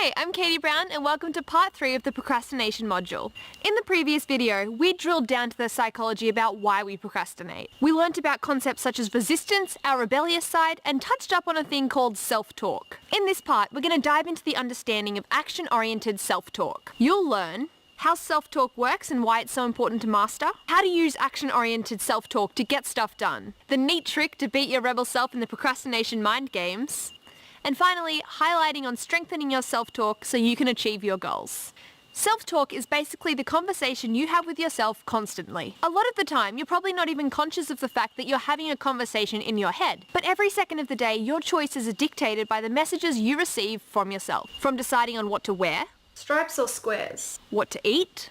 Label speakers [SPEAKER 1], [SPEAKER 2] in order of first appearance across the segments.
[SPEAKER 1] Hi, I'm Katie Brown and welcome to part 3 of the procrastination module. In the previous video, we drilled down to the psychology about why we procrastinate. We learnt about concepts such as resistance, our rebellious side, and touched up on a thing called self-talk. In this part, we're going to dive into the understanding of action-oriented self-talk. You'll learn how self-talk works and why it's so important to master, how to use action-oriented self-talk to get stuff done, the neat trick to beat your rebel self in the procrastination mind games, and finally, highlighting on strengthening your self-talk so you can achieve your goals. Self-talk is basically the conversation you have with yourself constantly. A lot of the time, you're probably not even conscious of the fact that you're having a conversation in your head. But every second of the day, your choices are dictated by the messages you receive from yourself. From deciding on what to wear,
[SPEAKER 2] Stripes or squares?
[SPEAKER 1] what to eat,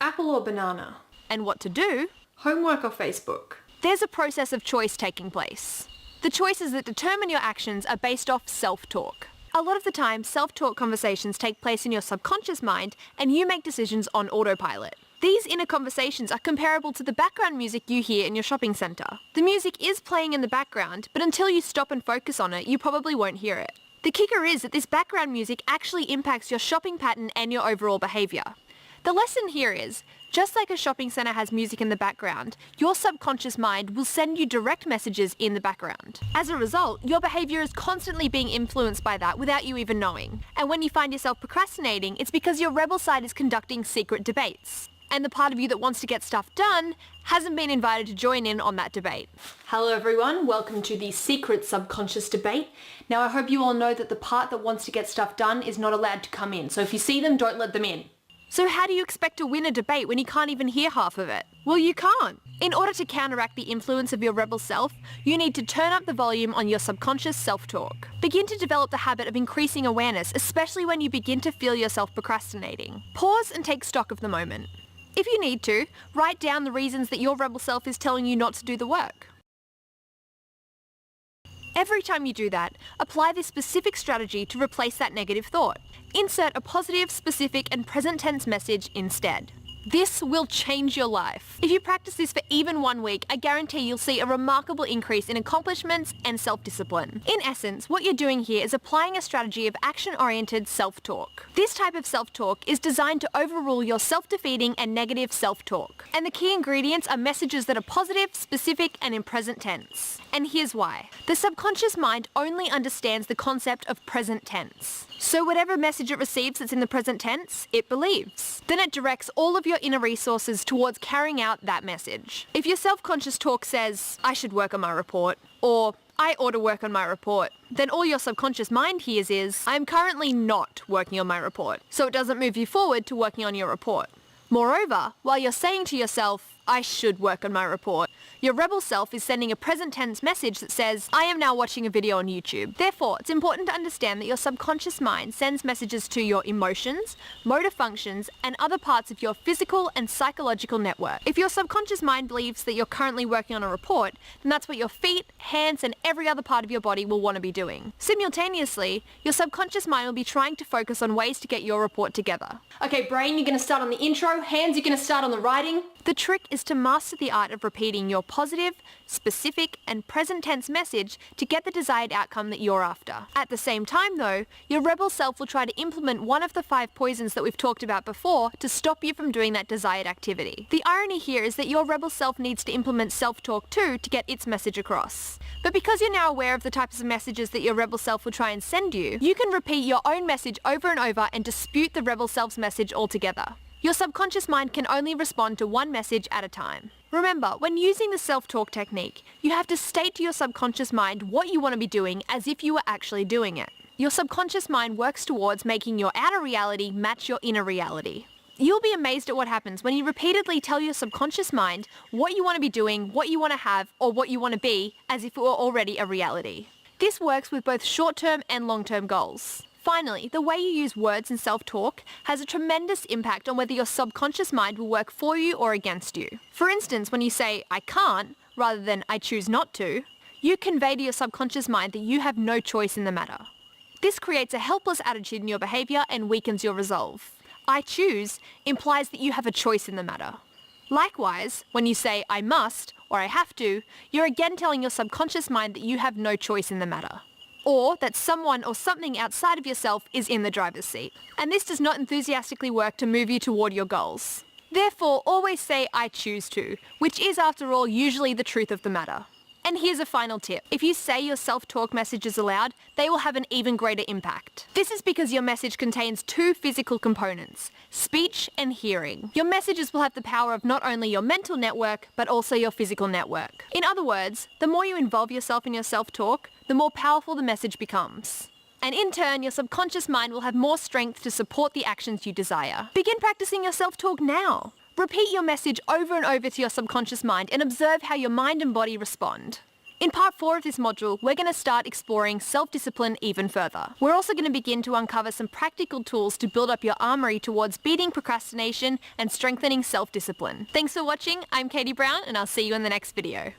[SPEAKER 2] Apple or banana?
[SPEAKER 1] and what to do,
[SPEAKER 2] Homework or Facebook?
[SPEAKER 1] there's a process of choice taking place. The choices that determine your actions are based off self-talk. A lot of the time, self-talk conversations take place in your subconscious mind and you make decisions on autopilot. These inner conversations are comparable to the background music you hear in your shopping centre. The music is playing in the background, but until you stop and focus on it, you probably won't hear it. The kicker is that this background music actually impacts your shopping pattern and your overall behaviour. The lesson here is, just like a shopping centre has music in the background, your subconscious mind will send you direct messages in the background. As a result, your behaviour is constantly being influenced by that without you even knowing. And when you find yourself procrastinating, it's because your rebel side is conducting secret debates. And the part of you that wants to get stuff done hasn't been invited to join in on that debate.
[SPEAKER 2] Hello everyone, welcome to the secret subconscious debate. Now I hope you all know that the part that wants to get stuff done is not allowed to come in, so if you see them, don't let them in.
[SPEAKER 1] So how do you expect to win a debate when you can't even hear half of it? Well, you can't. In order to counteract the influence of your rebel self, you need to turn up the volume on your subconscious self-talk. Begin to develop the habit of increasing awareness, especially when you begin to feel yourself procrastinating. Pause and take stock of the moment. If you need to, write down the reasons that your rebel self is telling you not to do the work. Every time you do that, apply this specific strategy to replace that negative thought. Insert a positive, specific, and present tense message instead. This will change your life. If you practice this for even 1 week, I guarantee you'll see a remarkable increase in accomplishments and self-discipline. In essence, what you're doing here is applying a strategy of action-oriented self-talk. This type of self-talk is designed to overrule your self-defeating and negative self-talk. And the key ingredients are messages that are positive, specific, and in present tense. And here's why. The subconscious mind only understands the concept of present tense. So whatever message it receives that's in the present tense, it believes. Then it directs all of your inner resources towards carrying out that message. If your self-conscious talk says, I should work on my report, or I ought to work on my report, then all your subconscious mind hears is, I am currently not working on my report, so it doesn't move you forward to working on your report. Moreover, while you're saying to yourself, I should work on my report, your rebel self is sending a present tense message that says, I am now watching a video on YouTube. Therefore, it's important to understand that your subconscious mind sends messages to your emotions, motor functions, and other parts of your physical and psychological network. If your subconscious mind believes that you're currently working on a report, then that's what your feet, hands, and every other part of your body will want to be doing. Simultaneously, your subconscious mind will be trying to focus on ways to get your report together.
[SPEAKER 2] Okay, brain, you're going to start on the intro, hands, you're going to start on the writing.
[SPEAKER 1] The trick is to master the art of repeating your positive, specific, and present tense message to get the desired outcome that you're after. At the same time though, your rebel self will try to implement one of the 5 poisons that we've talked about before to stop you from doing that desired activity. The irony here is that your rebel self needs to implement self-talk too to get its message across. But because you're now aware of the types of messages that your rebel self will try and send you, you can repeat your own message over and over and dispute the rebel self's message altogether. Your subconscious mind can only respond to one message at a time. Remember, when using the self-talk technique, you have to state to your subconscious mind what you want to be doing as if you were actually doing it. Your subconscious mind works towards making your outer reality match your inner reality. You'll be amazed at what happens when you repeatedly tell your subconscious mind what you want to be doing, what you want to have, or what you want to be as if it were already a reality. This works with both short-term and long-term goals. Finally, the way you use words in self-talk has a tremendous impact on whether your subconscious mind will work for you or against you. For instance, when you say, I can't, rather than I choose not to, you convey to your subconscious mind that you have no choice in the matter. This creates a helpless attitude in your behaviour and weakens your resolve. I choose implies that you have a choice in the matter. Likewise, when you say I must or I have to, you're again telling your subconscious mind that you have no choice in the matter. or that someone or something outside of yourself is in the driver's seat. And this does not enthusiastically work to move you toward your goals. Therefore, always say "I choose to," which is, after all, usually the truth of the matter. And here's a final tip. If you say your self-talk messages aloud, they will have an even greater impact. This is because your message contains two physical components, speech and hearing. Your messages will have the power of not only your mental network, but also your physical network. In other words, the more you involve yourself in your self-talk, the more powerful the message becomes. And in turn, your subconscious mind will have more strength to support the actions you desire. Begin practicing your self-talk now. Repeat your message over and over to your subconscious mind and observe how your mind and body respond. In part 4 of this module, we're going to start exploring self-discipline even further. We're also going to begin to uncover some practical tools to build up your armory towards beating procrastination and strengthening self-discipline. Thanks for watching. I'm Katie Brown, and I'll see you in the next video.